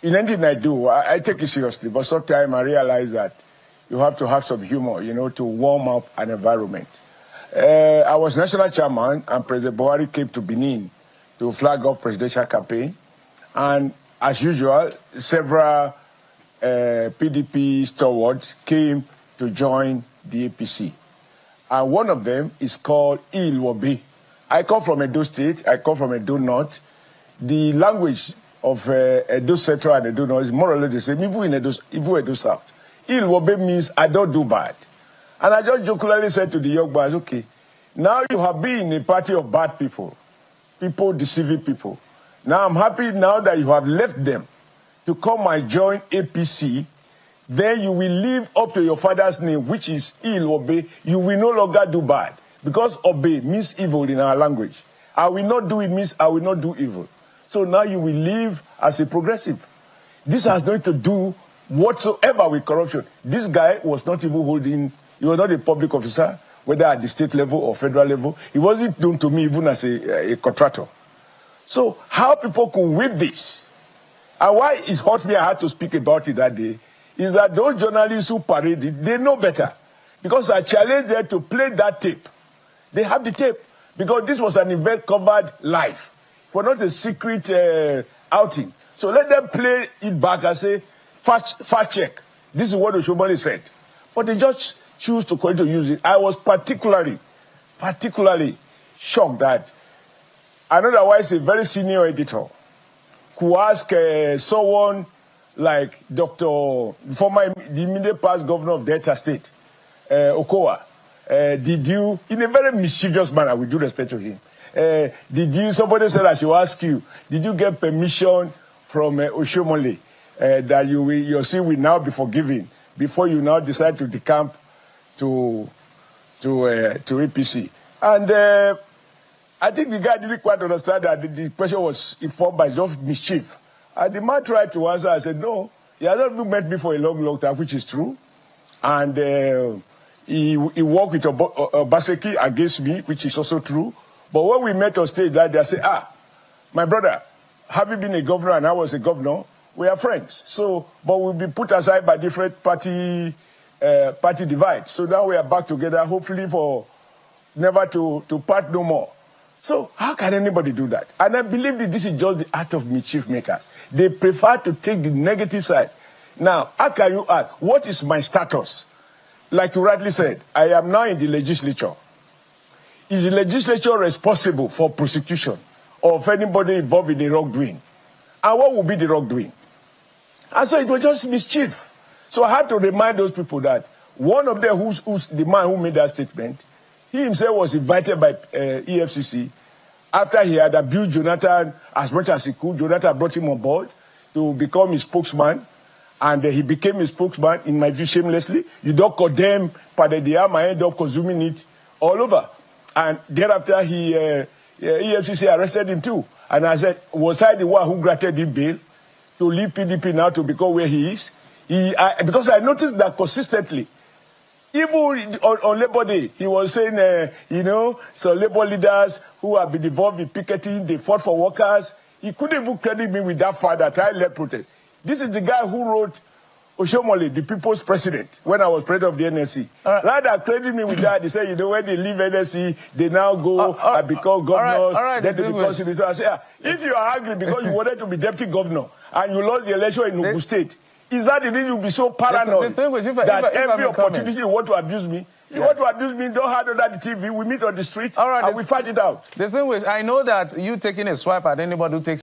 In anything I do, I take it seriously, but sometimes I realize that you have to have some humor, to warm up an environment. I was national chairman, and President Buhari came to Benin to flag off presidential campaign. And as usual, several PDP stalwarts came to join the APC. And one of them is called Ilwobe. I come from Edo State. I come from Edo North. The language of Edo Central and Edo North is more or less the same, even in Edo South. Ilwobe means I don't do bad. And I just jokingly said to the young boys, okay, now you have been in a party of bad people, people deceiving people. Now I'm happy now that you have left them to come and join APC. Then you will live up to your father's name, which is Ilwobe. You will no longer do bad. Because obey means evil in our language. I will not do it means I will not do evil. So now you will live as a progressive. This has nothing to do whatsoever with corruption. This guy was not even holding, he was not a public officer, whether at the state level or federal level. He wasn't known to me even as a contractor. So how people could whip this, and why it hurt me, I had to speak about it that day, is that those journalists who paraded, they know better. Because I challenged them to play that tape. They have the tape. Because this was an event covered live. For not a secret outing. So let them play it back and say, fact check. This is what Oshomole said. But they just choose to continue to use it. I was particularly shocked that an otherwise a very senior editor could ask someone like the immediate past governor of Delta State, Okowa, did you, in a very mischievous manner, with due respect to him, somebody said I should ask you, did you get permission from Oshomole that your sin will now be forgiven before you now decide to decamp to APC? And I think the guy didn't quite understand that the question was informed by just mischief. And the man tried to answer. I said, no, he has not met me for a long time, which is true. And he worked with Obaseki against me, which is also true. But when we met on stage that day, I said, my brother, having been a governor and I was a governor, we are friends. So, but we'll be put aside by different party divides. So now we are back together, hopefully for never to part no more. So how can anybody do that? And I believe that this is just the art of mischief makers. They prefer to take the negative side. Now, how can you ask, what is my status? Like you rightly said, I am now in the legislature. Is the legislature responsible for prosecution of anybody involved in the wrongdoing? And what would be the wrongdoing? And so it was just mischief. So I had to remind those people that one of them, who's the man who made that statement, he himself was invited by EFCC after he had abused Jonathan as much as he could. Jonathan brought him on board to become his spokesman, and he became his spokesman, in my view, shamelessly. You don't condemn Padediam, I end up consuming it all over. And thereafter, EFCC arrested him too. And I said, was I the one who granted him bail to leave PDP now to become where he is? Because I noticed that consistently. Even on Labor Day, he was saying, some Labor leaders who have been involved in picketing, they fought for workers. He couldn't even credit me with that fact that I led protest. This is the guy who wrote Oshomole, the people's president, when I was president of the NSC. Rather than credit me with that, they said, when they leave NSC, they now go and become governors, then they become senators. I say, if you are angry because you wanted to be deputy governor and you lost the election in Ogun State, is that the reason you'll be so paranoid that every opportunity you want to abuse me? You want to abuse me, don't hide under the TV. We meet on the street and we fight it out. The thing is, I know that you taking a swipe at anybody who takes